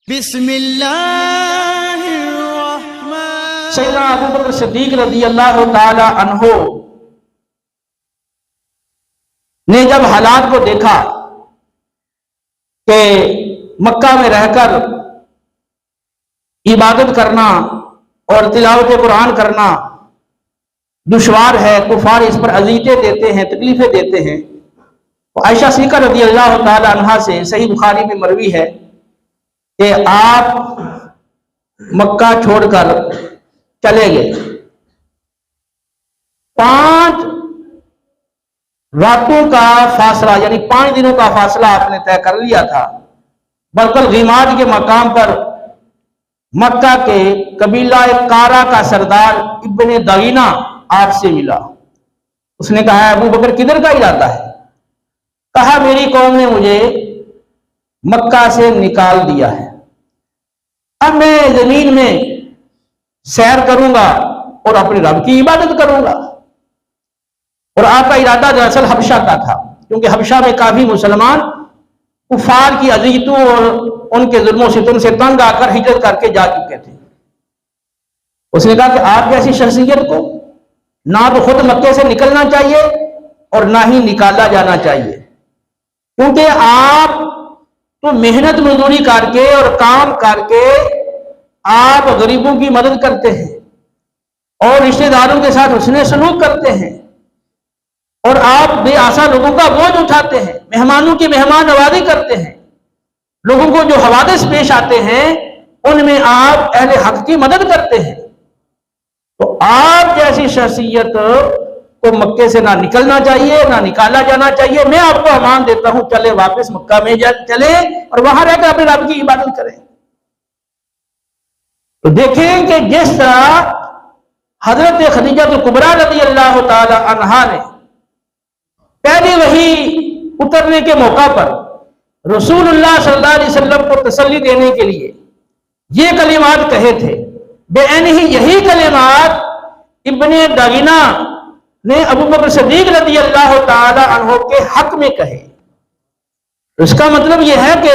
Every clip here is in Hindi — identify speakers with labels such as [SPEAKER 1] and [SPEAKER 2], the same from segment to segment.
[SPEAKER 1] बिस्मिल्लाहिर्रहमान। सैयदना अबू बकर सिद्दीक रज़ी अल्लाह ताला अन्हो ने जब हालात को देखा कि मक्का में रहकर इबादत करना और तिलावत कुरान करना दुश्वार है, कुफार इस पर अज़ीयतें देते हैं, तकलीफें देते हैं, तो आयशा सिद्दीक़ा रज़ी अल्लाह ताला अन्हा से सही बुखारी में मरवी है कि आप मक्का छोड़कर चले गए। 5 रातों का फासला यानी 5 दिनों का फासला आपने तय कर लिया था। बरकल गिमाद के मकाम पर मक्का के कबीला कारा का सरदार इब्ने दगीना आपसे मिला। उसने कहा, अबू बकर किधर का इरादा है? कहा, मेरी कौम ने मुझे मक्का से निकाल दिया है, अब मैं जमीन में सैर करूंगा और अपने रब की इबादत करूंगा। और आपका इरादा दरअसल हबशा का था, क्योंकि हबशा में काफी मुसलमान कुफार की अज़ियतों और उनके जुल्मों से तुमसे तंग आकर हिजरत करके जा चुके थे। उसने कहा कि आप जैसी शख्सियत को ना तो खुद मक्के से निकलना चाहिए और ना ही निकाला जाना चाहिए, क्योंकि आप तो मेहनत मजदूरी करके और काम करके आप गरीबों की मदद करते हैं और रिश्तेदारों के साथ हुस्ने सलूक करते हैं और आप बेआसा लोगों का बोझ उठाते हैं, मेहमानों की मेहमान नवाजी करते हैं। लोगों को जो हवादिस पेश आते हैं उनमें आप अहले हक की मदद करते हैं। तो आप जैसी शख्सियत को मक्के से ना निकलना चाहिए ना निकाला जाना चाहिए। मैं आपको अमान देता हूं, चले वापस मक्का में चले और वहां रहकर अपने रब की इबादत करें। तो देखें कि जिस तरह हजरत खदीजा कुबरा रज़ी अल्लाह ताला अन्हा ने पहले वही उतरने के मौका पर रसूलुल्लाह सल्लल्लाहु अलैहि वसल्लम को तसल्ली देने के लिए ये कलिमात कहे थे, बेअन ही यही कलिमात इब्ने दगीना ने अबू बकर सिद्दीक रज़ी अल्लाह ताला अन्हु के हक में कहे। इसका मतलब यह है कि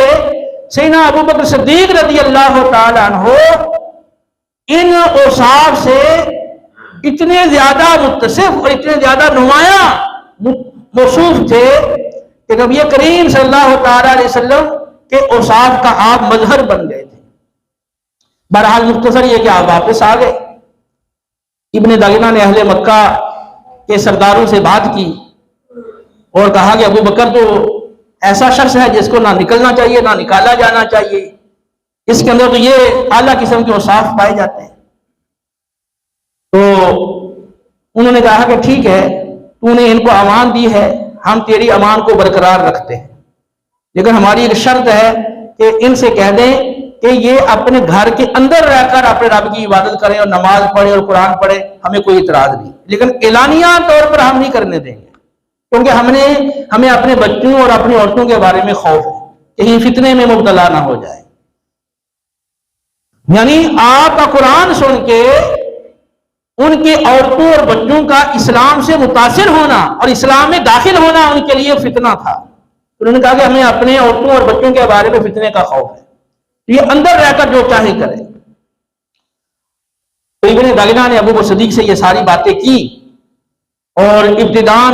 [SPEAKER 1] सैयदना अबू बकर सिद्दीक रज़ी अल्लाह ताला अन्हु इन औसाफ से इतने ज्यादा मुत्तसिफ और इतने ज्यादा नुमाया मौसूफ थे कि नबी करीम सल्लल्लाहु अलैहि वसल्लम के औसाफ का आप मजहर बन गए थे। बहरहाल मुख्तसर ये कि आप वापस आ गए। इब्ने दगीना ने अहले मक्का के सरदारों से बात की और कहा कि अबू बकर तो ऐसा शख्स है जिसको ना निकलना चाहिए ना निकाला जाना चाहिए, इसके अंदर तो ये आला किस्म के औसाफ पाए जाते हैं। तो उन्होंने कहा कि ठीक है, तूने इनको अमान दी है, हम तेरी अमान को बरकरार रखते हैं, लेकिन हमारी एक शर्त है कि इनसे कह दें कि ये अपने घर के अंदर रहकर अपने रब की इबादत करें और नमाज पढ़े और कुरान पढ़े, हमें कोई इतराज नहीं, लेकिन एलानिया तौर पर हम नहीं करने देंगे, क्योंकि हमें अपने बच्चों और अपनी औरतों के बारे में खौफ है, कहीं फितने में मुब्तला ना हो जाए। यानी आपका कुरान सुन के उनके औरतों और बच्चों का इस्लाम से मुतासिर होना और इस्लाम में दाखिल होना उनके लिए फितना था। उन्होंने कहा कि हमें अपने औरतों और बच्चों के बारे में फितने का खौफ है, तो ये अंदर रहकर जो चाहे करे। तो इब्ने दगीना ने अबू बकर सिद्दीक से ये सारी बातें की और इब्तिदान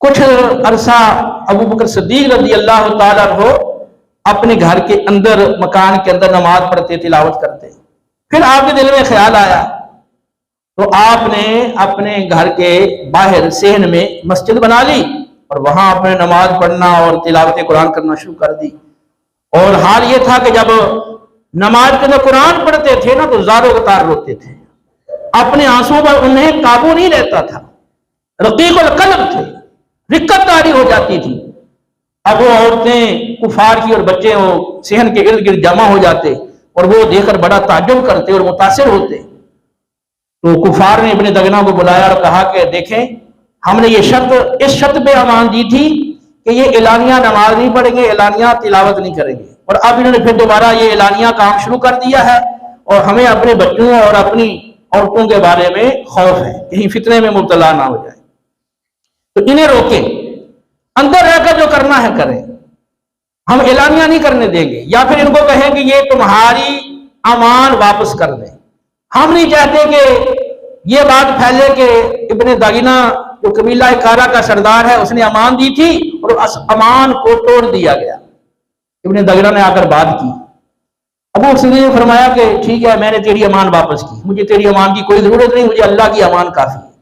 [SPEAKER 1] कुछ अरसा अबू बकर सिद्दीक रज़ी अल्लाह ताला अन्हु अपने घर के अंदर मकान के अंदर नमाज पढ़ते, तिलावत करते। फिर आपके दिल में ख्याल आया तो आपने अपने घर के बाहर सेहन में मस्जिद बना ली और वहां अपने नमाज पढ़ना और तिलावत कुरान करना शुरू कर दी। और हाल ये था कि जब नमाज के अंदर कुरान पढ़ते थे ना तो ज़ारो क़तार रोते थे, अपने आंसुओं पर उन्हें काबू नहीं रहता था, रक़ीक़ुल क़ल्ब थे, रिक्कत तारी हो जाती थी। अब वो औरतें कुफार की और बच्चे वो सेहन के इर्द गिर्द जमा हो जाते और वो देखकर बड़ा ताज्जुब करते और मुतासिर होते। तो कुफार ने इब्ने दगीना को बुलाया और कहा कि देखें, हमने ये शर्त इस शर्त पे अमान दी थी कि ये एलानिया नमाज नहीं पढ़ेंगे, एलानिया तिलावत नहीं करेंगे, और अब इन्होंने फिर दोबारा ये एलानिया काम शुरू कर दिया है और हमें अपने बच्चों और अपनी औरतों के बारे में खौफ है, कहीं फितने में मुब्तला ना हो जाए। तो इन्हें रोके, अंदर रहकर जो करना है करें। हम एलानिया नहीं करने देंगे, या फिर इनको कहें कि ये तुम्हारी अमान वापस कर दें। हम नहीं चाहते कि ये बात फैले कि इब्ने दागिना जो कबीला कारा का सरदार है उसने अमान दी थी और उस अमान को तोड़ दिया गया। इब्ने दागिना ने आकर बात की, अबू सिद्दीक ने फरमाया कि ठीक है, मैंने तेरी अमान वापस की, मुझे तेरी अमान की कोई जरूरत नहीं, मुझे अल्लाह की अमान काफी है।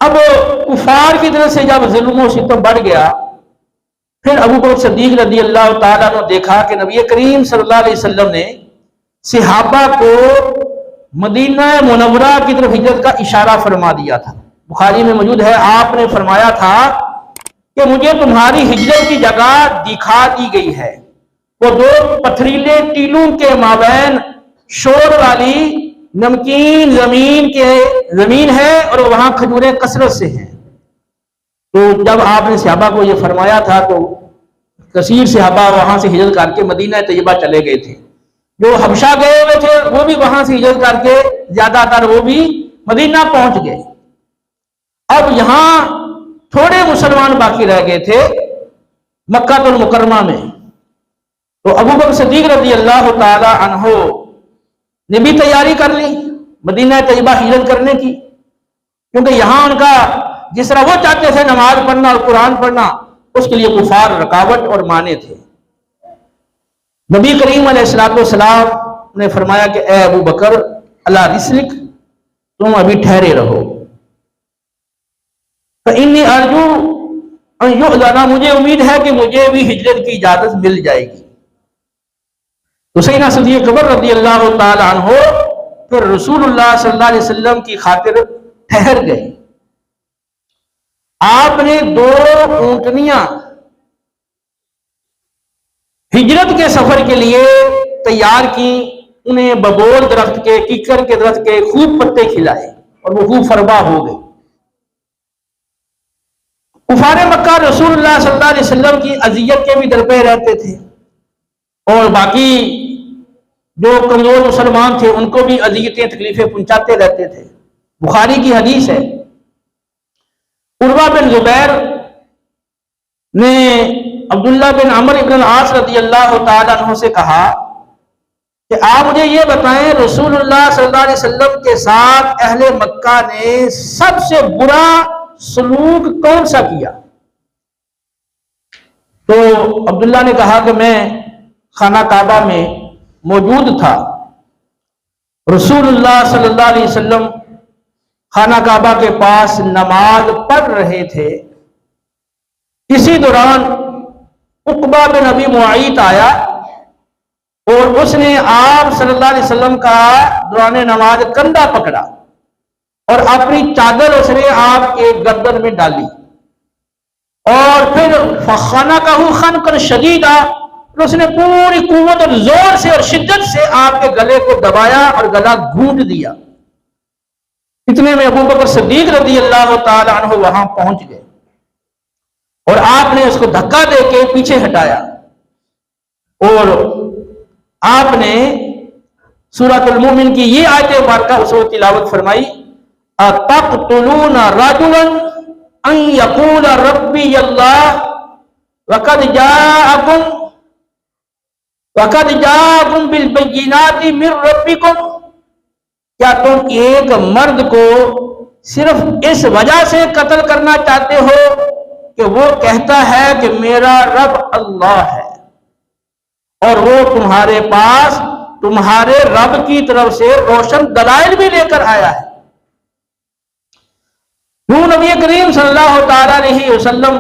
[SPEAKER 1] अब कुफार की तरफ से जब जुल्म सितम बढ़ गया, फिर अबू बकर सिद्दीक रज़ी अल्लाह तआला ने देखा कि नबी करीम सल्लल्लाहु अलैहि वसल्लम ने सहाबा को मदीना मुनव्वरा की तरफ हिजरत का इशारा फरमा दिया था। बुखारी में मौजूद है, आपने फरमाया था कि मुझे तुम्हारी हिजरत की जगह दिखा दी गई है, वो दो पथरीले टीलों के माबैन शोर वाली नमकीन जमीन है और वहां खजूरें कसरत से हैं। तो जब आपने सहाबा को यह फरमाया था तो कसीर सहाबा वहां से हिजरत करके मदीना तैयबा चले गए थे। जो हबशा गए हुए थे वो भी वहां से हिजरत करके ज्यादातर वो भी मदीना पहुंच गए। अब यहां थोड़े मुसलमान बाकी रह गए थे मक्कातुल मुकर्रमा में। तो अबू बकर सिद्दीक रज़ी अल्लाह तआला अन्हु ने भी तैयारी कर ली मदीना तैयबा हिजरत करने की, क्योंकि यहां उनका जिस तरह वो चाहते थे नमाज पढ़ना और कुरान पढ़ना, उसके लिए कुफार रुकावट और माने थे। नबी करीम अलैहिस्सलाम ने फरमाया कि ए अबू बकर अला रिस्लिक, तुम अभी ठहरे रहो। तो इन्नी अर्जू युअज़ना, मुझे उम्मीद है कि मुझे भी हिजरत की इजाजत मिल जाएगी। तो सैयदना सिद्दीक़ अकबर रज़ी अल्लाह तआला अन्हु फिर रसूलुल्लाह सल्लल्लाहु अलैहि वसल्लम की खातिर ठहर गए। आपने दो ऊंटनियां हिजरत के सफर के लिए तैयार की, उन्हें बबोल दरख्त के, कीकर के दरख्त के खूब पत्ते खिलाए और वो खूब फरबा हो गई। कुफारे मक्का रसूलुल्लाह सल्लल्लाहु अलैहि वसल्लम की अजियत के भी दर पे रहते थे और बाकी जो कमजोर मुसलमान थे उनको भी अजियतें तकलीफें पहुंचाते रहते थे। बुखारी की हदीस है, उर्वा बिन जुबैर ने अब्दुल्ला बिन अमर इब्न आस रज़ी अल्लाह तआला अन्हु से कहा कि आप मुझे ये बताएं, रसूलुल्लाह सल्लल्लाहु अलैहि वसल्लम के साथ अहले मक्का ने सबसे बुरा सलूक कौन सा किया? तो अब्दुल्ला ने कहा कि मैं खाना काबा में मौजूद था, रसूलुल्लाह सल्लल्लाहु अलैहि वसल्लम खाना काबा के पास नमाज पढ़ रहे थे। इसी दौरान उक़बा बिन अबी मुआयत आया और उसने आप सल्लल्लाहु अलैहि वसल्लम का दौरान नमाज कंधा पकड़ा और अपनी चादर उसने आपके गर्दन में डाली और फिर फखाना का खनकन शदीदा, उसने पूरी कुव्वत और जोर से और शिद्दत से आपके गले को दबाया और गला घूंट दिया। इतने में अबू बकर सिद्दीक रज़ी अल्लाह तआला अन्हु वहां पहुंच गए और आपने उसको धक्का देके पीछे हटाया और आपने सूरतुल मोमिन की ये आयत मुबारका उस वक्त तिलावत फरमाई, अतक़्तुलूना रजुलन अन यक़ूल रब्बी अल्लाह वक़द जाअकुम बिल बय्यिनाति मिर रब्बिकुम, क्या तुम एक मर्द को सिर्फ इस वजह से कत्ल करना चाहते हो कि वो कहता है कि मेरा रब अल्लाह है और वो तुम्हारे पास तुम्हारे रब की तरफ से रोशन दलाइल भी लेकर आया है। नबी करीम सल्लल्लाहु अलैहि वसल्लम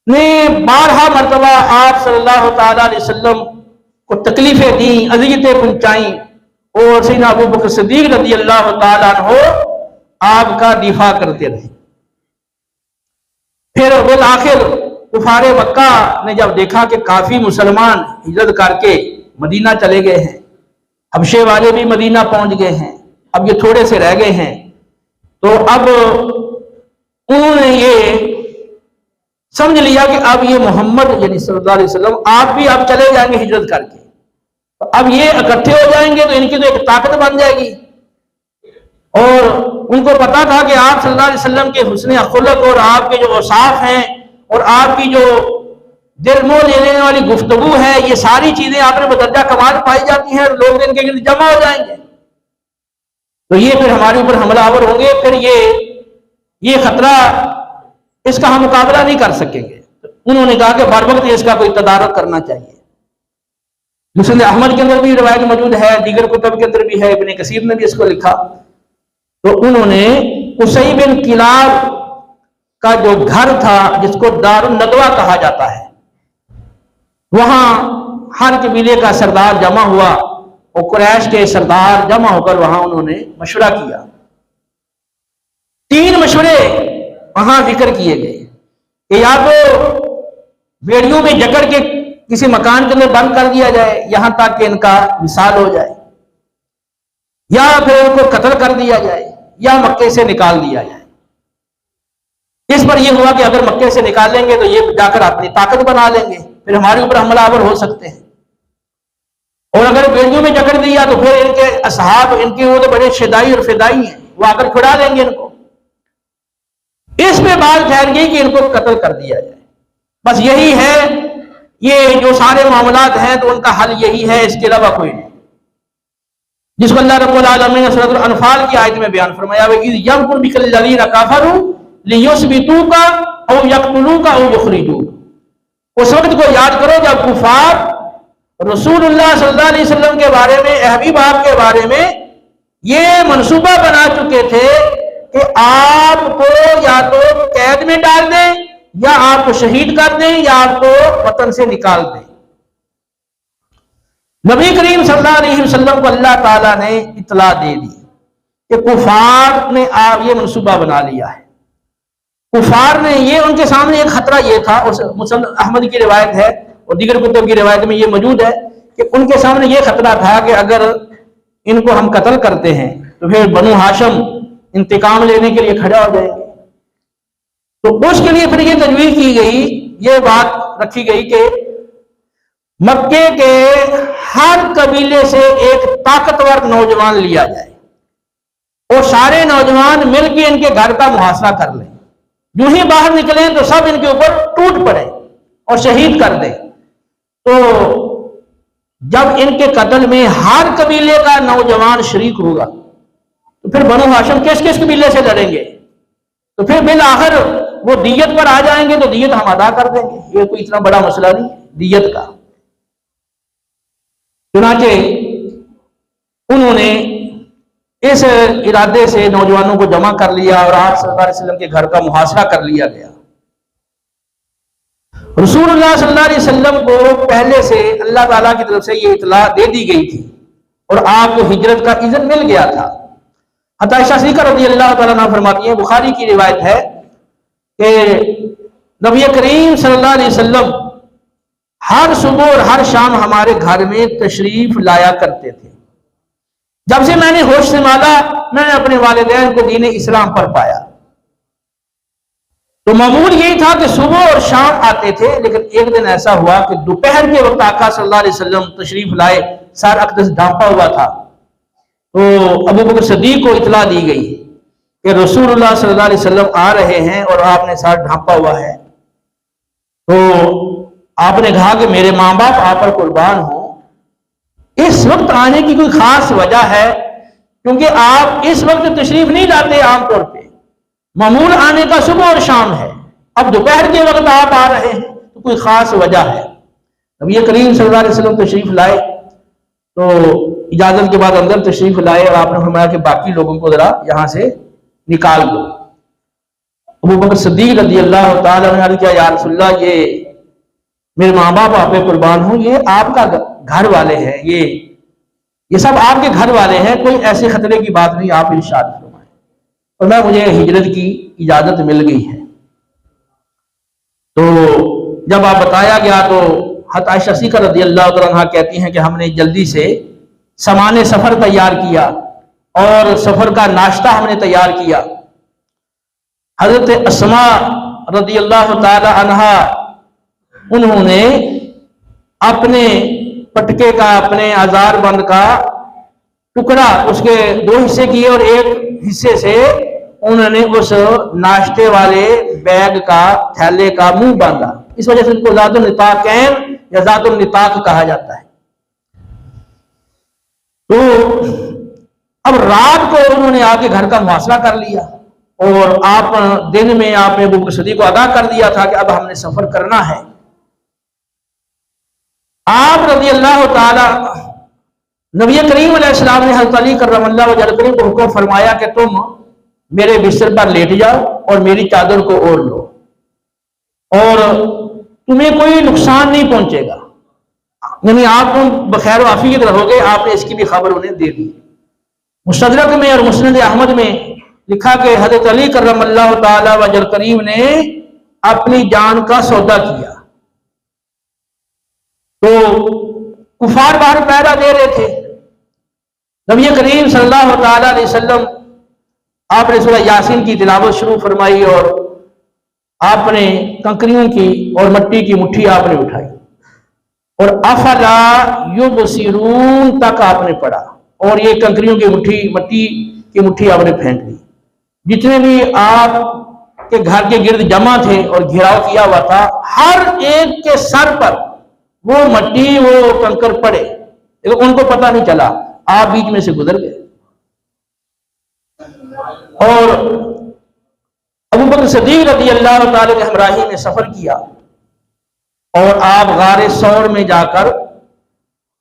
[SPEAKER 1] ने 12 मरतबा आप सल्लल्लाहु अलैहि वसल्लम को तकलीफें दी, अज़ियतें पहुंचाई और सैयदना अबू बकर सिद्दीक रज़ी अल्लाह तआला अन्हु आपका दिफा करते रहे। फिर बिल आखिर कुफारे मक्का ने जब देखा कि काफी मुसलमान हिजरत करके मदीना चले गए हैं, हबशे वाले भी मदीना पहुंच गए हैं, अब ये थोड़े से रह गए हैं, तो अब उन्होंने ये समझ लिया कि अब ये मोहम्मद यानी सल्लल्लाहु अलैहि वसल्लम आप भी अब चले जाएंगे हिजरत करके, तो अब ये इकट्ठे हो जाएंगे तो इनकी तो एक ताकत बन जाएगी। और उनको पता था कि आप सल्लल्लाहु अलैहि वसल्लम के हुस्न खुलक और आपके जो औसाफ हैं और आपकी जो दिल मोह लेने वाली गुफ्तगू है, ये सारी चीजें आपने बदरजा कमाल पाई जाती हैं, लोग इनके गिर्द जमा हो जाएंगे, तो ये फिर हमारे ऊपर हमलावर होंगे, फिर ये खतरा, इसका हम मुकाबला नहीं कर सकेंगे। तो उन्होंने कहा कि बर वक्त इसका कोई तदारक करना चाहिए। मुस्लिम अहमद के अंदर भी रिवायत मौजूद है, दीगर कुतब के अंदर भी है, इब्ने कसीर ने भी इसको लिखा। तो उन्होंने उसई बिन किलाब का जो घर था, जिसको दारुन नदवा कहा जाता है, वहां हर कबीले का सरदार जमा हुआ और कुरैश के सरदार जमा होकर वहां उन्होंने मशवरा किया। 3 मशवरे वहां जिक्र किए गए कि या तो बेड़ियों में जकड़ के किसी मकान के अंदर बंद कर दिया जाए यहां तक कि इनका विसाल हो जाए, या फिर उनको कत्ल कर दिया जाए, या मक्के से निकाल दिया जाए। इस पर यह हुआ कि अगर मक्के से निकालेंगे तो ये जाकर अपनी ताकत बना लेंगे, फिर हमारे ऊपर हमलावर हो सकते हैं, और अगर बेड़ियों में जकड़ दिया तो फिर इनके असहाब, इनके वो तो बड़े शिदाई और फिदाई हैं, वो आकर छुड़ा लेंगे इनको। इस पे बात ठहर गई कि इनको कत्ल कर दिया जाए, बस यही है, ये जो सारे मामलात हैं तो उनका हल यही है, इसके अलावा कोई नहीं, जिसको अल्लाह रब्बुल आलमीन ने सूरह अल-अनफाल की आयत में बयान फरमाया, इज़ यमकुरु बिकल लज़ीना कफ़रू लियुस्बितूका औ यक़्तुलूका औ युख़रिजूका। उस वक्त को याद करो जब कुफार रसूलुल्लाह सल्लल्लाहु अलैहि वसल्लम के बारे में, हबीब आप के बारे में ये मंसूबा बना चुके थे कि आपको या तो कैद में डाल दें, या आपको शहीद कर दें, या आपको वतन से निकाल दें। नबी करीम सल्लल्लाहु अलैहि वसल्लम को अल्लाह ताला ने इत्तला दे दी कि कुफार ने आप ये मंसूबा बना लिया है। कुफार ने ये, उनके सामने एक खतरा ये था, और मुस्लिम अहमद की रिवायत है और दीगर कुतुब की रिवायत में ये मौजूद है कि उनके सामने ये खतरा था कि अगर इनको हम कत्ल करते हैं तो फिर बनु हाशम इंतकाम लेने के लिए खड़ा हो जाएंगे। तो उसके लिए फिर ये तजवीज की गई, ये बात रखी गई कि मक्के के हर कबीले से एक ताकतवर नौजवान लिया जाए और सारे नौजवान मिलकर इनके घर का मुहासरा कर लें, यूं ही बाहर निकले तो सब इनके ऊपर टूट पड़े और शहीद कर दें। तो जब इनके कत्ल में हर कबीले का नौजवान शरीक होगा तो फिर बनु हाशिम किस किस कबीले से लड़ेंगे, तो फिर बिल आखिर वो दियत पर आ जाएंगे, तो दियत हम अदा कर देंगे। ये कोई इतना बड़ा मसला नहीं दियत का। चुनाचे उन्होंने इस इरादे से नौजवानों को जमा कर लिया और आप सल्लल्लाहु अलैहि वसल्लम के घर का मुहासरा कर लिया गया। रसूलुल्लाह सल्लल्लाहु अलैहि वसल्लम को पहले से अल्लाह ताला की तरफ से ये इतला दे दी गई थी और आपको हिजरत का इज़्न मिल गया था। हत्ता आयशा सिद्दीक़ा रज़ियल्लाहु ताला अन्हा फरमाती है, बुखारी की रिवायत है कि नबी करीम सल्लल्लाहु अलैहि वसल्लम हर सुबह और हर शाम हमारे घर में तशरीफ लाया करते थे। जब से मैंने होश संभाला मैंने अपने वालिदैन को दीन इस्लाम पर पाया। तो मामूल यही था कि सुबह और शाम आते थे, लेकिन एक दिन ऐसा हुआ कि दोपहर के वक्त आका सल्लल्लाहु अलैहि वसल्लम तशरीफ लाए, सार अक़दस ढांपा हुआ था। तो अबू बकर सिद्दीक़ को इतला दी गई कि रसूलुल्लाह सल्लल्लाहु अलैहि वसल्लम आ रहे हैं और आपने सार ढांपा हुआ है। तो आपने कहा कि मेरे माँ बाप आप पर कुर्बान हो, इस वक्त आने की कोई खास वजह है? क्योंकि आप इस वक्त तशरीफ नहीं लाते, आमतौर पे मामूल आने का सुबह और शाम है, अब दोपहर के वक्त आप आ रहे हैं, तो कोई खास वजह है? अब ये करीम सल्लल्लाहु अलैहि वसल्लम तशरीफ लाए तो इजाजत के बाद अंदर तशरीफ लाए और आपने फरमाया कि बाकी लोगों को जरा यहां से निकाल दो। अबू बकर सिद्दीक़ रज़ियल्लाहु ताला अन्हु ने कहा, या रसूलल्लाह, ये मेरे माँ बाप आप पे कुर्बान हो, ये आपका घर वाले हैं, ये सब आपके घर वाले हैं, कोई ऐसे खतरे की बात नहीं, आप इरशाद फरमाएं। और मैं मुझे हिजरत की इजाजत मिल गई है। तो जब आप बताया गया तो हज़रत आयशा सिद्दीक़ा रज़ियल्लाहु ताला अन्हा कहती हैं कि हमने जल्दी से सामान सफर तैयार किया और सफर का नाश्ता हमने तैयार किया। हजरत अस्मा रज़ियल्लाहु ताला अन्हा उन्होंने अपने पटके का, अपने आजार बंद का टुकड़ा उसके 2 हिस्से किए और एक हिस्से से उन्होंने उस नाश्ते वाले बैग का, थैले का मुंह बांधा। इस वजह से उनको ज़ातुन निताकैन या ज़ातुन निताक कहा जाता है। तो अब रात को उन्होंने आके घर का मुहासरा कर लिया और आप दिन में आपने अबू बकर सिद्दीक को आगाह कर दिया था कि अब हमने सफर करना है। आप रज़ी अल्लाह ताला नबी करीम अलैहिस्सलाम ने हज़रत अली कर्रमल्लाहु वजह करीम को हुक्म फरमाया कि तुम मेरे बिस्तर पर लेट जाओ और मेरी चादर को ओढ़ लो और तुम्हें कोई नुकसान नहीं पहुंचेगा, यानी आप तुम बखैर आफियत रहोगे। आपने इसकी भी खबर उन्हें दे दी। मुस्तदरक में और मुस्नद अहमद में लिखा कि हज़रत अली कर्रमल्लाहु ताला वजह करीम ने अपनी जान का सौदा किया। तो कुफार बाहर पहरा दे रहे थे। नबी करीम सल्लल्लाहु ताला अलैहि वसल्लम आपने सूरह यासीन की तिलावत शुरू फरमाई और आपने कंकरियों की और मट्टी की मुट्ठी आपने उठाई और अफला युबसिरून तक आपने पढ़ा और ये कंकरियों की मुट्ठी, मट्टी की मुट्ठी आपने फेंक दी। जितने भी आपके घर के गिर्द जमा थे और घेराव किया हुआ था, हर एक के सर पर वो मट्टी, वो कंकर पड़े, लेकिन उनको पता नहीं चला। आप बीच में से गुजर गए और अबू बकर सिद्दीक रज़ी अल्लाह ताला के हमराही में सफर किया और आप गारे सौर में जाकर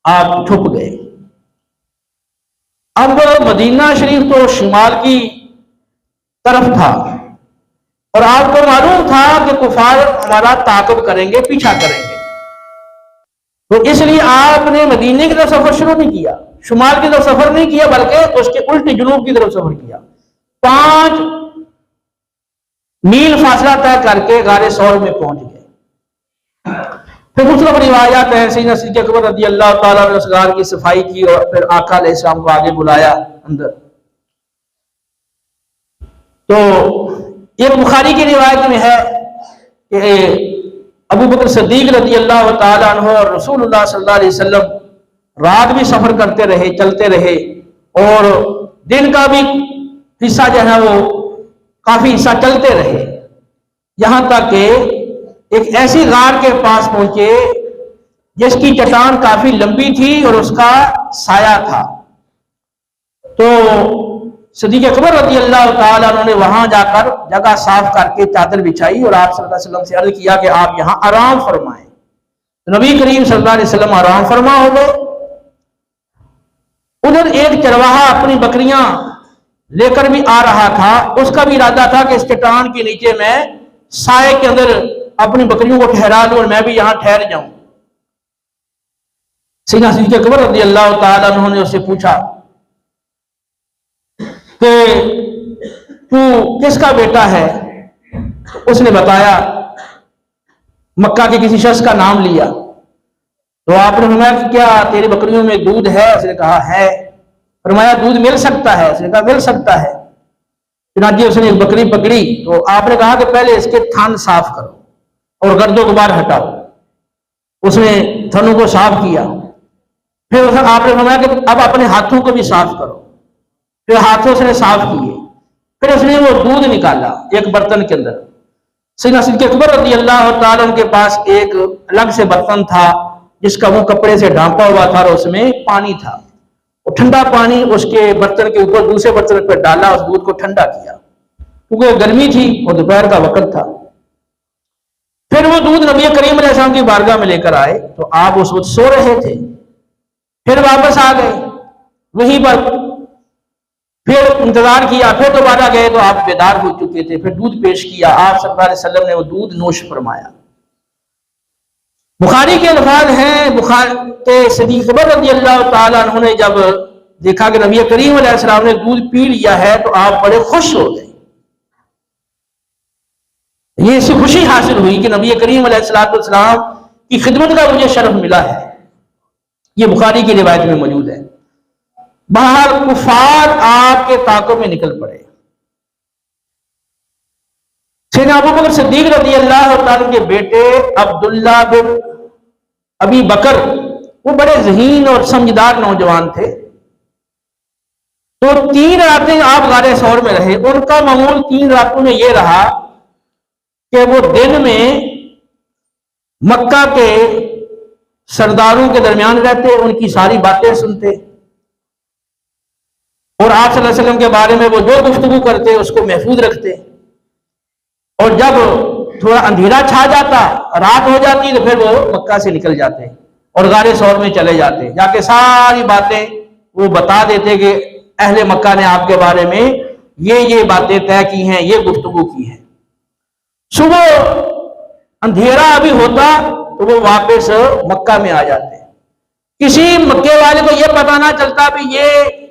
[SPEAKER 1] आप छुप गए। अब मदीना शरीफ तो शिमाल की तरफ था और आपको मालूम था कि कुफार हमारा ताक़ब करेंगे, पीछा करेंगे, तो इसलिए आपने मदीने की तरफ सफर शुरू नहीं किया, शुमाल की तरफ सफर नहीं किया, बल्कि उसके उल्टे जुनूब की तरफ सफर किया। 5 मील फासला तय करके गारे सौर में पहुंच गए। फिर मुख्तलिफ रिवायात हैं, सैयदना सिद्दीक़ अकबर रज़ी अल्लाह ताला ने उस गार की सफाई की और फिर आका अलैहिस्सलाम को आगे बुलाया अंदर। तो एक बुखारी की रिवायत में है कि अबू बकर सिद्दीक रज़ी अल्लाह ताला अन्हु और रसूलुल्लाह सल्लल्लाहु अलैहि वसल्लम रात भी सफर करते रहे, चलते रहे और दिन का भी हिस्सा जो है वो काफी हिस्सा चलते रहे, यहां तक कि एक ऐसी गार के पास पहुंचे जिसकी चट्टान काफी लंबी थी और उसका साया था। तो सिद्दीक़ अकबर रज़ी अल्लाह ताला उन्होंने वहां जाकर जगह साफ करके चादर बिछाई और आप सल्लल्लाहु अलैहि वसल्लम से अर्ज किया कि आप यहां आराम फरमाएं। तो नबी करीम सल्लल्लाहु अलैहि वसल्लम आराम फरमा हो गए। उधर एक चरवाहा अपनी बकरियां लेकर भी आ रहा था, उसका भी इरादा था कि इस चट्टान के नीचे मैं साए के अंदर अपनी बकरियों को ठहरा दूं और मैं भी यहां ठहर जाऊं। सैयदना सिद्दीक़ अकबर रज़ी अल्लाह ताला उन्होंने उससे पूछा कि तू किसका बेटा है? तो उसने बताया, मक्का के किसी शख्स का नाम लिया। तो आपने फरमाया कि क्या तेरी बकरियों में दूध है? उसने कहा है। फरमाया दूध मिल सकता है? उसने कहा मिल सकता है। चुनांचे उसने एक बकरी पकड़ी तो आपने कहा कि पहले इसके थन साफ करो और गर्दो गुबार हटाओ। उसने थनों को साफ किया। फिर आपने फरमाया कि अब अपने हाथों को भी साफ करो। फिर हाथों से साफ किए। फिर उसने वो दूध निकाला एक बर्तन के अंदर। सैयदना सिद्दीक़ अकबर रज़ी अल्लाह ताला के पास एक अलग से बर्तन था जिसका मुंह कपड़े से ढांपा हुआ था और उसमें पानी था। वो ठंडा पानी उसके बर्तन के ऊपर दूसरे बर्तन पर डाला, उस दूध को ठंडा किया क्योंकि गर्मी थी और दोपहर का वक्त था। फिर वो दूध नबी करीम अलैहिस्सलाम की बारगाह में लेकर आए तो आप उस वक्त सो रहे थे। फिर वापस आ गए, वहीं पर फिर इंतजार किया, फिर दोबारा गए तो आप बेदार हो चुके थे। फिर दूध पेश किया, आप सल्लल्लाहु अलैहि वसल्लम ने वो दूध नोश फरमाया। बुखारी के अल्फाज हैं, बुखारी के सिद्दीक़ अकबर रज़ी अल्लाह ताला अन्हु ने जब देखा कि नबी करीम अलैहिस्सलाम ने दूध पी लिया है तो आप बड़े खुश हो गए। ये इससे खुशी हासिल हुई कि नबी करीम अलैहिस्सलाम की खिदमत का मुझे शरफ मिला है। ये बुखारी की रिवायत में मौजूद है। बाहर कुफार आपके ताक़ब में निकल पड़े। सैयदना अबू बकर सिद्दीक रज़ी अल्लाह ताला के बेटे अब्दुल्ला बिन अबी बकर वो बड़े ज़हीन और समझदार नौजवान थे। तो 3 रातें आप गारे सौर में रहे। उनका मामूल 3 रातों में यह रहा कि वो दिन में मक्का के सरदारों के दरमियान रहते, उनकी सारी बातें सुनते और आप सल्लल्लाहु अलैहि वसल्लम के बारे में वो जो गुफ्तगू करते उसको महफूज रखते। और जब थोड़ा अंधेरा छा जाता, रात हो जाती, तो फिर वो मक्का से निकल जाते और गारे सौर में चले जाते। जाके सारी बातें वो बता देते कि अहले मक्का ने आपके बारे में ये बातें तय की हैं, ये गुफ्तगू की है। सुबह अंधेरा अभी होता तो वो वापस मक्का में आ जाते। किसी मक्के वाले को यह पता ना चलता भी ये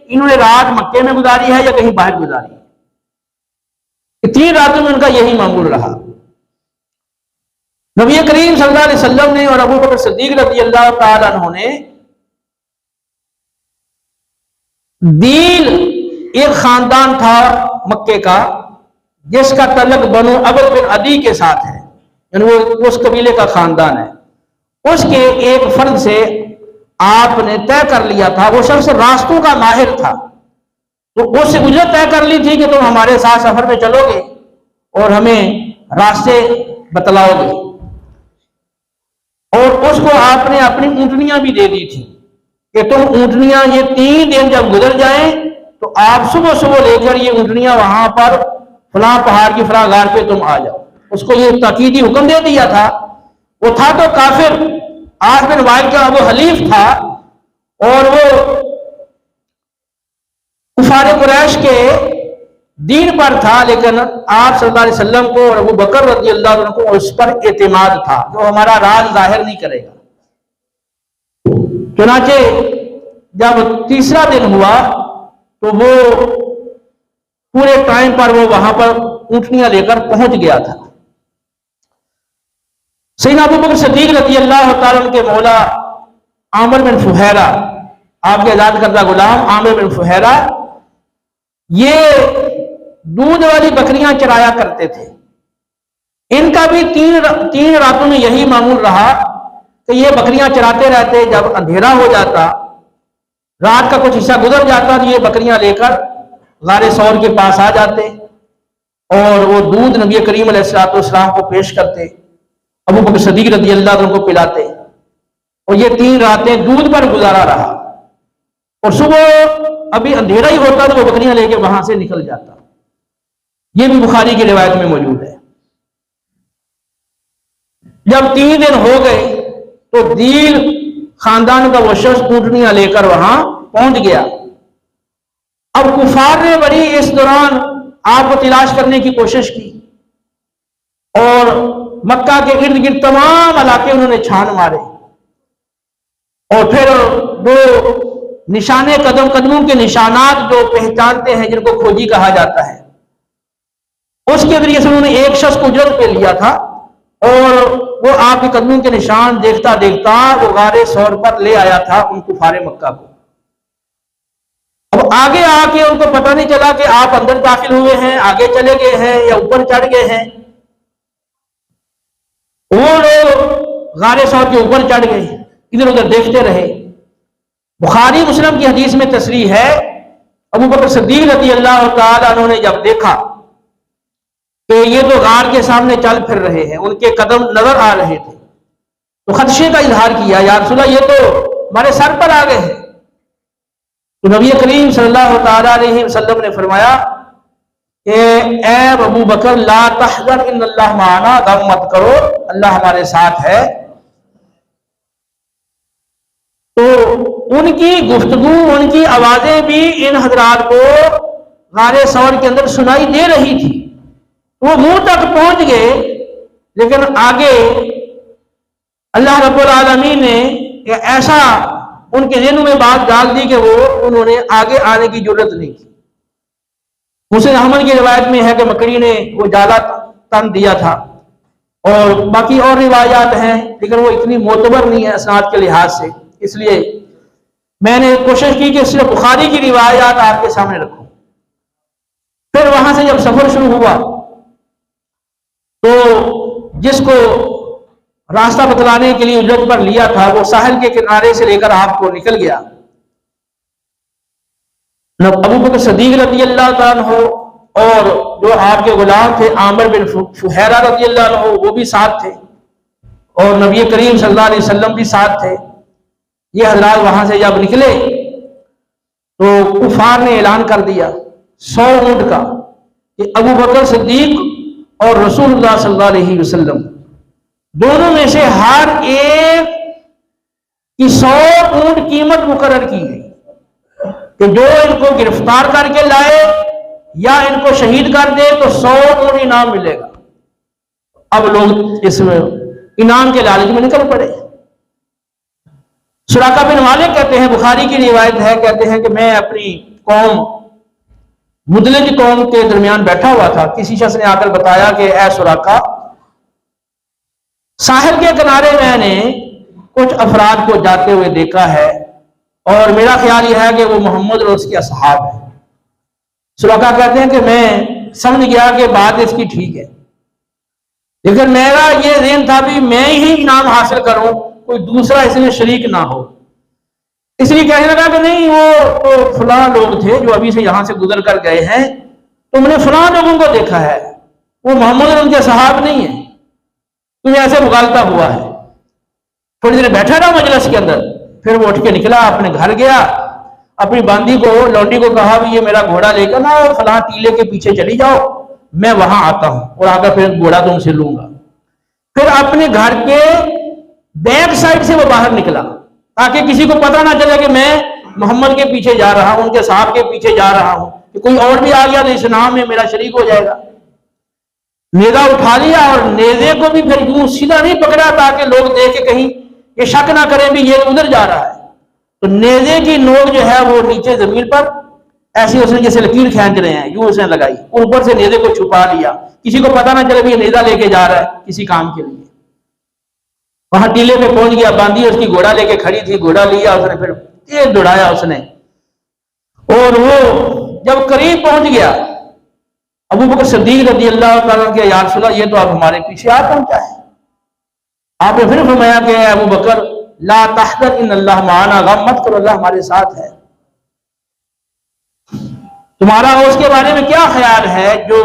[SPEAKER 1] इन्होंने रात मक्के में गुजारी है या कहीं बाहर गुजारी है। 3 रातों में उनका यही मामूल रहा। नबी करीम सल्लल्लाहु अलैहि वसल्लम ने और अबू बकर सिद्दीक रज़ी अल्लाह तआला अन्हु ने दील एक खानदान था मक्के का जिसका तल्लुक बनु अबद बिन अदी के साथ है, यानी वो उस कबीले का खानदान है। उसके एक फर्द से आपने तय कर लिया था, वो शख्स रास्तों का माहिर था, तो उससे उजरत तय कर ली थी कि तुम हमारे साथ सफर में चलोगे और हमें रास्ते बतलाओगे। और उसको आपने अपनी ऊंटनियां भी दे दी थी कि तुम ऊंटनियां ये 3 दिन जब गुजर जाएं तो आप सुबह सुबह लेकर ये ऊंटनियां वहां पर फलां पहाड़ की फलां गार पे तुम आ जाओ। उसको ये ताकीदी हुक्म दे दिया था। वो था तो काफिर, आस बिन वाइल का वो हलीफ था और वो कुफार कुरैश के दीन पर था, लेकिन आप सल्लल्लाहु अलैहि वसल्लम को और अबू बकर रज़ी अल्लाह अन्हु को उस पर एतमाद था जो हमारा राज जाहिर नहीं करेगा। चुनाचे जब तीसरा दिन हुआ तो वो पूरे टाइम पर वो वहां पर ऊंटनियां लेकर पहुंच गया था। सैयदना अबू बकर सिद्दीक रज़ी अल्लाह तआला अन्हु के मौला आमिर बिन फुहैरा, आपके आजाद करदा गुलाम आमिर बिन फुहैरा, ये दूध वाली बकरियां चराया करते थे। इनका भी 3 रातों में यही मामूल रहा कि ये बकरियां चराते रहते। जब अंधेरा हो जाता, रात का कुछ हिस्सा गुजर जाता, तो ये बकरियां लेकर गारे सौर के पास आ जाते और वो दूध नबी करीम अलैहिस्सलाम को पेश करते, अबू बकर सिद्दीक रज़ी अल्लाह अन्हु को पिलाते और ये 3 रातें दूध पर गुजारा रहा। और सुबह अभी अंधेरा ही होता तो वो बकरियां लेके वहां से निकल जाता। ये भी बुखारी की रिवायत में मौजूद है। जब 3 दिन हो गए तो दील खानदान का वो शख्स ऊंटनियां लेकर वहां पहुंच गया। अब कुफार ने बड़ी इस दौरान आपको तलाश करने की कोशिश की और मक्का के इर्द गिर्द तमाम इलाके उन्होंने छान मारे और फिर वो निशाने कदमों के निशानात जो पहचानते हैं, जिनको खोजी कहा जाता है, उसके जरिए से उन्होंने एक शख्स को उजरत पे लिया था और वो आपके कदमों के निशान देखता देखता वो गारे सौर पर ले आया था उन कुफारे मक्का को। अब आगे आके उनको पता नहीं चला कि आप अंदर दाखिल हुए हैं, आगे चले गए हैं या ऊपर चढ़ गए हैं। वो लोग गारे सौर के ऊपर चढ़ गए, इधर उधर देखते रहे। बुखारी मुस्लिम की हदीस में तस्रीह है, अबू बकर सिद्दीक रज़ी अल्लाह तआला अन्हु ने जब देखा कि ये तो गार के सामने चल फिर रहे हैं, उनके कदम नजर आ रहे थे, तो खदशे का इजहार किया, या रसूल अल्लाह ये तो हमारे सर पर आ गए हैं। तो नबी करीम सल्लल्लाहु तआला अलैहि वसल्लम ने फरमाया कि ए अबू बकर ला तहज़न इन्नल्लाह माना, गम मत करो, अल्लाह हमारे साथ है। तो उनकी गुफ्तगू, उनकी आवाजें भी इन हजरात को गारे सौर के अंदर सुनाई दे रही थी। वो मुंह तक पहुंच गए, लेकिन आगे अल्लाह रब्बुल आलमीन ने ऐसा उनके दिल में बात डाल दी कि उन्होंने आगे आने की जरूरत नहीं की। मुस्लिम अहमद की रिवायत में है कि मकड़ी ने वो जाला तन दिया था और बाकी और रिवायात हैं, लेकिन वो इतनी मोतबर नहीं है असनाद के लिहाज से, इसलिए मैंने कोशिश की कि सिर्फ बुखारी की रिवायात आपके सामने रखूं। फिर वहां से जब सफर शुरू हुआ तो जिसको रास्ता बतलाने के लिए उजरत पर लिया था वो साहिल के किनारे से लेकर आपको निकल गया। अबू बकर सदीक रज़ी अल्लाह तआला अन्हु और जो आपके गुलाम थे आमिर बिन फुहैरा रज़ी अल्लाह अन्हु वो भी साथ थे, और नबी करीम सल्लल्लाहु अलैहि वसल्लम भी साथ थे। ये हजरात वहां से जब निकले तो कुफार ने ऐलान कर दिया 100 ऊंट का कि अबू बकर सिद्दीक और रसूलुल्लाह सल्लल्लाहु अलैहि वसल्लम दोनों में से हर एक की 100 ऊंट कीमत मुकर्रर की गई कि जो इनको गिरफ्तार करके लाए या इनको शहीद कर दे तो 100 ऊंट इनाम मिलेगा। अब लोग इस इनाम के लालच में निकल पड़े। सुराका बिन मालिक कहते हैं, बुखारी की रिवायत है, कहते हैं कि मैं अपनी कौम मुदलिज कौम के दरमियान बैठा हुआ था। किसी शख्स ने आकर बताया कि ऐ सुराका, साहिल के किनारे मैंने कुछ अफराद को जाते हुए देखा है और मेरा ख्याल यह है कि वो मोहम्मद और उसके असहाब है। सुराका कहते हैं कि मैं समझ गया कि बात इसकी ठीक है, लेकिन मेरा ये ज़हन था भी मैं ही इनाम हासिल करूं, कोई दूसरा इसमें शरीक ना हो। इसलिए कहने लगा कि नहीं, वो तो फलां लोग थे जो अभी से यहां से गुजर कर गए हैं, तुमने फलां लोगों को देखा है, वो मोहम्मद और उनके सहाब नहीं है, तुम्हें ऐसे मुगालता हुआ है। थोड़ी देर बैठा रहा मजलिस के अंदर, फिर वो उठ के निकला, अपने घर गया, अपनी बांदी को लौंडी को कहा भी ये मेरा घोड़ा लेकर ना फलां टीले के पीछे चली जाओ, मैं वहां आता हूं और आकर फिर घोड़ा तुमसे लूंगा। फिर अपने घर के बैक साइड से वो बाहर निकला ताकि किसी को पता ना चले कि मैं मोहम्मद के पीछे जा रहा हूं, उनके साहब के पीछे जा रहा हूं, कि कोई और भी आ गया तो इस नाम में मेरा शरीक हो जाएगा। नेजा उठा लिया और नेजे को भी फिर यूं सीधा नहीं पकड़ा ताकि लोग देख के कहीं ये शक ना करें भी ये उधर जा रहा है। तो नेजे की नोक जो है वो नीचे जमीन पर ऐसी उसने जैसे लकीर खींच रहे हैं यूं उसने लगाई, ऊपर से नेजे को छुपा लिया, किसी को पता ना चले भी ये नेजा लेके जा रहा है किसी काम के लिए। वहां टीले पे पहुंच गया, बांधी उसकी घोड़ा लेके खड़ी थी, घोड़ा लिया उसने, फिर तेज दौड़ाया उसने, और वो जब करीब पहुंच गया अबू बकर सिद्दीक रज़ी अल्लाह तआला के, या रसूलल्लाह ये तो आप हमारे पीछे आ पहुंचा है। आपने फिर फरमाया कि अबू बकर ला तहज़न इन्नल्लाह माना, गम मत करो, अल्लाह हमारे साथ है। तुम्हारा उसके बारे में क्या ख्याल है, जो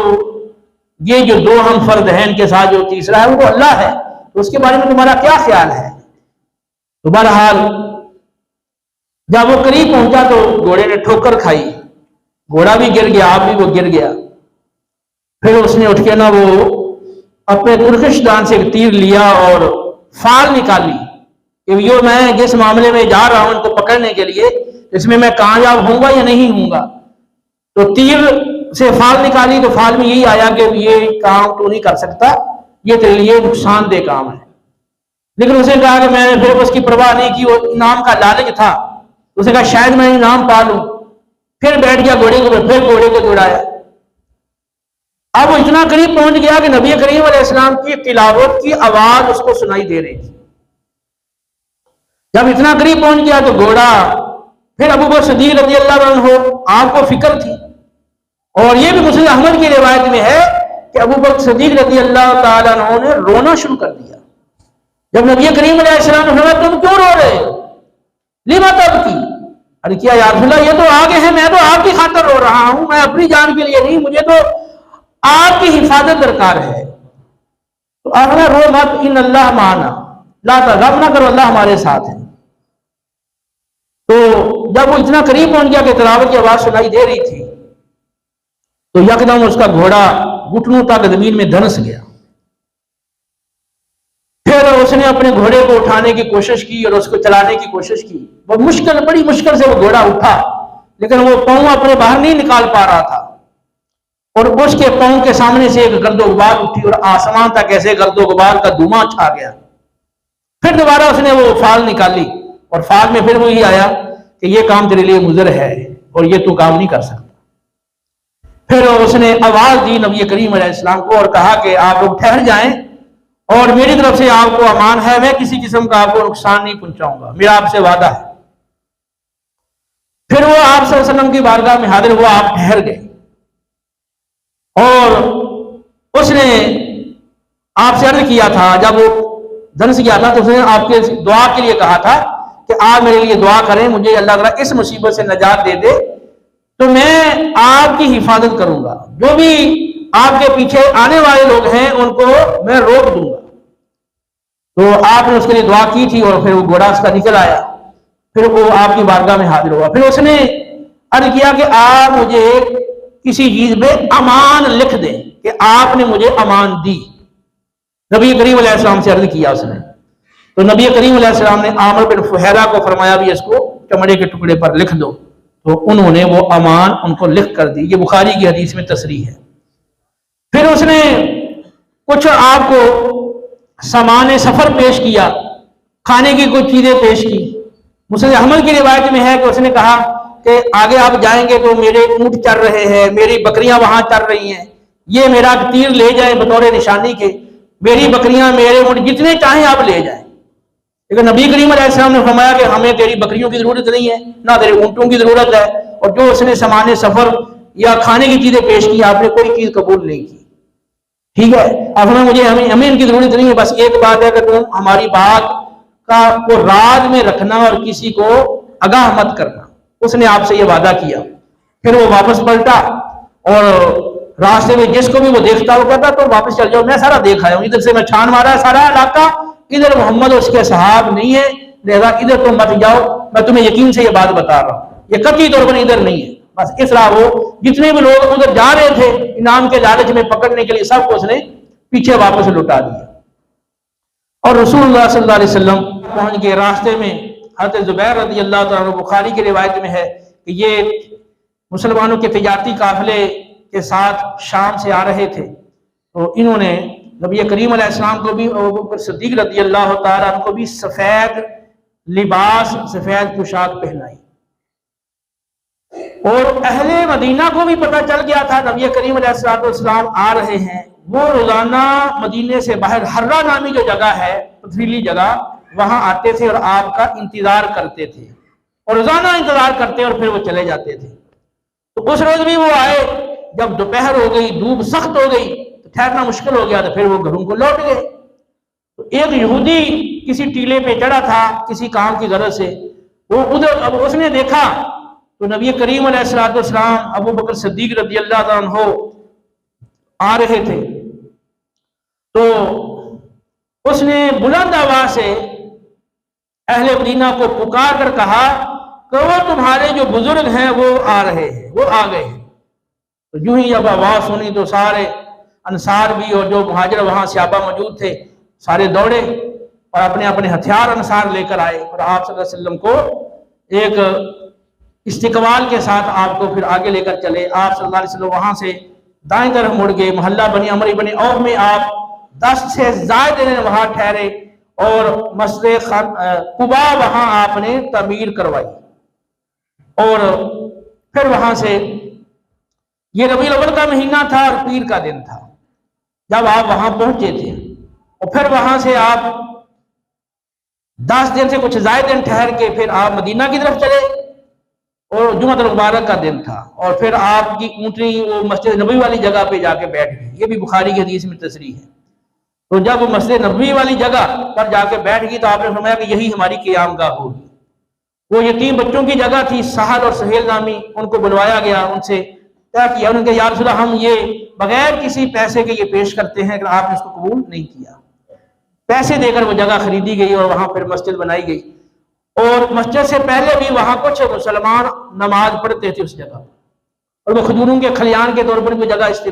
[SPEAKER 1] ये जो दो हम फर्द हैं इनके साथ जो तीसरा है वो अल्लाह है, तो उसके बारे में तुम्हारा क्या ख्याल है। तो बहरहाल जब वो करीब पहुंचा तो घोड़े ने ठोकर खाई, घोड़ा भी गिर गया, आप भी वो गिर गया। फिर उसने उठ के ना वो अपने तुर्किश दान से एक तीर लिया और फाल निकाली कि यो मैं जिस मामले में जा रहा हूं इनको पकड़ने के लिए, इसमें मैं कामयाब होऊंगा या नहीं होऊंगा। तो तीर से फाल निकाली तो फाल में यही आया कि ये काम तो नहीं कर सकता, ये तेरे लिए नुकसानदेह काम है। लेकिन उसे कहा कि मैंने फिर उसकी परवाह नहीं की, वो इनाम का लालच था, उसे कहा शायद मैं इनाम पा लूं। फिर बैठ गया घोड़े को, फिर घोड़े को दौड़ाया। अब वो इतना करीब पहुंच गया कि नबी करीम अलैहिस्सलाम की तिलावत की आवाज उसको सुनाई दे रही थी। जब इतना करीब पहुंच गया तो घोड़ा, फिर अबू बकर सिद्दीक रज़ी अल्लाह अन्हु, आपको फिक्र थी, और ये भी मुस्लिम अहमद की रिवायत में है कि अबू बकर सिद्दीक रज़ी अल्लाह तआला अन्हु ने रोना शुरू कर दिया। जब नबी करीम अलैहिस्सलाम ने फरमाया तुम क्यों रो रहे हो, लिमा तबकी, अरे क्या या रसूलल्लाह ये तो आगे है, मैं तो आपकी खातिर रो रहा हूं, मैं अपनी जान के लिए नहीं, मुझे तो आपकी हिफाजत दरकार है। तो आपने रो मत, इन अल्लाह माना, ला तग़म ना करो, अल्लाह हमारे साथ है। तो जब वो इतना करीब पहुंच गया कि तिलावत की आवाज सुनाई दे रही थी तो यकदम उसका घोड़ा घुटनों तक जमीन में धंस गया। फिर उसने अपने घोड़े को उठाने की कोशिश की और उसको चलाने की कोशिश की, वो मुश्किल, बड़ी मुश्किल से वो घोड़ा उठा, लेकिन वो पांव अपने बाहर नहीं निकाल पा रहा था, और उसके पांव के सामने से एक गर्दो गुबार उठी और आसमान तक ऐसे गर्दो गुबार का धुआं छा गया। फिर दोबारा उसने वो फाल निकाली और फाल में फिर वही आया कि ये काम तेरे लिए मुज़र है और ये तू काम नहीं कर सकता। फिर उसने आवाज दी नबी करीम अलैहिस्सलाम को और कहा कि आप लोग ठहर जाएं और मेरी तरफ से आपको अमान है, मैं किसी किस्म का आपको नुकसान नहीं पहुंचाऊंगा, मेरा आपसे वादा है। फिर वो आप सल्लल्लाहु अलैहि वसल्लम की बारगाह में हाजिर हुआ, आप ठहर गए और उसने आपसे अर्ज किया था, जब वो धंस गया था तो उसने आपके दुआ के लिए कहा था कि आप मेरे लिए दुआ करें, मुझे अल्लाह ताला इस मुसीबत से नजात दे दे तो मैं आपकी हिफाजत करूंगा, जो भी आपके पीछे आने वाले लोग हैं उनको मैं रोक दूंगा। तो आपने उसके लिए दुआ की थी और फिर वो घोड़ा उसका निकल आया, फिर वो आपकी बारगाह में हाजिर हुआ। फिर उसने अर्ज किया कि आप मुझे किसी चीज में अमान लिख दें कि आपने मुझे अमान दी। नबी करीम अलैहिस्सलाम से अर्ज किया उसने, तो नबी करीम अलैहिस्सलाम ने आमिर बिन फुहैरा को फरमाया भी इसको चमड़े के टुकड़े पर लिख दो। तो उन्होंने वो अमान उनको लिख कर दी। ये बुखारी की हदीस में तसरीह है। फिर उसने कुछ आपको सामान सफर पेश किया, खाने की कुछ चीजें पेश की। मुस्लिम अहमद की रिवायत में है कि उसने कहा कि आगे आप जाएंगे तो मेरे ऊंट चल रहे हैं, मेरी बकरियां वहां चल रही हैं, ये मेरा तीर ले जाए बतौर निशानी के, मेरी बकरियां मेरे ऊंट जितने चाहें आप ले जाएं। लेकिन नबी करीम अलैहिस्सलाम ने फरमाया कि हमें तेरी बकरियों की जरूरत नहीं है, ना तेरे ऊंटों की जरूरत है, और जो उसने सामान सफर या खाने की चीजें पेश की आपने कोई चीज कबूल नहीं की। ठीक है, अब हमें इनकी जरूरत नहीं है, बस एक बात है कि तुम हमारी बात का को राज में रखना और किसी को आगाह मत करना। उसने आपसे ये वादा किया। फिर वो वापस पलटा और रास्ते में जिसको भी वो देखता वो कहता तो वापस चल जाओ, मैं सारा देख आया हूं, इधर से मैं छान मारा सारा इलाका, इधर मोहम्मद और उसके सहाब नहीं है, लिहाजा इधर तुम मत जाओ, मैं तुम्हें यकीन से ये बात बता रहा हूं, ये कतई तौर पर इधर नहीं है। बस इस तरह वो जितने भी लोग उधर जा रहे थे इनाम के लालच में पकड़ने के लिए, सबको उसने पीछे वापस लुटा दिया। और रसूलुल्लाह सल्लल्लाहु अलैहि वसल्लम पहुंच गए। रास्ते में हज़रत ज़ुबैर रज़ी अल्लाह तआला अन्हु, बुखारी की रिवायत में है कि ये मुसलमानों के तिजारती काफिले के साथ शाम से आ रहे थे। तो इन्होंने नबी करीम अलैहिस्सलाम को भी और अबू बकर सिद्दीक रज़ी अल्लाह तआला अन्हु को भी सफेद लिबास, सफेद पोशाक पहनाई। और अहले मदीना को भी पता चल गया था नबी करीम अलैहिस्सलाम आ रहे हैं। वो रोजाना मदीने से बाहर हर्रा नामी जो जगह है, पथरीली जगह, वहां आते थे और आपका इंतजार करते थे, और रोजाना इंतजार करते और फिर वो चले जाते थे। तो उस रोज भी वो आए, जब दोपहर हो गई, धूप सख्त हो गई, तो ठहरना मुश्किल हो गया, तो फिर वो घरों को लौट गए। तो एक यहूदी किसी टीले पे चढ़ा था किसी काम की गरज से, वो उधर, अब उसने देखा तो नबी करीम अलैहिस्सलाम अबू बकर सिद्दीक रज़ी अल्लाह अन्हु आ रहे थे। तो उसने बुलंद आवाज से अहले मदीना को पुकार कर कहा कि वो तुम्हारे जो बुजुर्ग हैं वो आ रहे हैं, वो आ गए हैं। तो यूं ही जब आवाज सुनी तो सारे अंसार भी और जो मुहाजिर वहां सहाबा मौजूद थे सारे दौड़े और अपने अपने हथियार अंसार लेकर आए, और आप सल्लल्लाहु अलैहि वसल्लम को एक इस्तिकबाल के साथ आपको फिर आगे लेकर चले। आप सल्लल्लाहु अलैहि वसल्लम वहां से दाएं तरफ मुड़ गए। मोहल्ला बनी अमर इब्न औफ में आप 10 से ज्यादा दिन वहां ठहरे और मस्जिद कुबा वहां आपने तमीर करवाई। और फिर वहां से ये रबीउल अव्वल का महीना था और पीर का दिन था जब आप वहां पहुंचे थे। और फिर वहां से आप 10 दिन से कुछ ज्यादा दिन ठहर के फिर आप मदीना की तरफ चले और जुम्मतुल मुबारक का दिन था। और फिर आपकी ऊँटनी वो मस्जिद नबवी वाली जगह पे जाके बैठ गई। ये भी बुखारी की हदीस में तसरीह है। तो जब वो मस्जिद नबवी वाली जगह पर जाके बैठ गई तो आपने फरमाया कि यही हमारी क़यामगाह होगी। वो यतीम बच्चों की जगह थी, सहल और सहेल नामी, उनको बुलवाया गया, उनसे तय किया, उनके या रसूल अल्लाह हम ये बगैर किसी पैसे के ये पेश करते हैं कि आपने इसको कबूल नहीं किया। पैसे देकर वो जगह खरीदी गई और वहां फिर मस्जिद बनाई गई। और मस्जिद से पहले भी वहां कुछ मुसलमान नमाज पढ़ते थे उस जगह, और वो खजूरों के खलियान के तौर पर भी जगह इस्तेमाल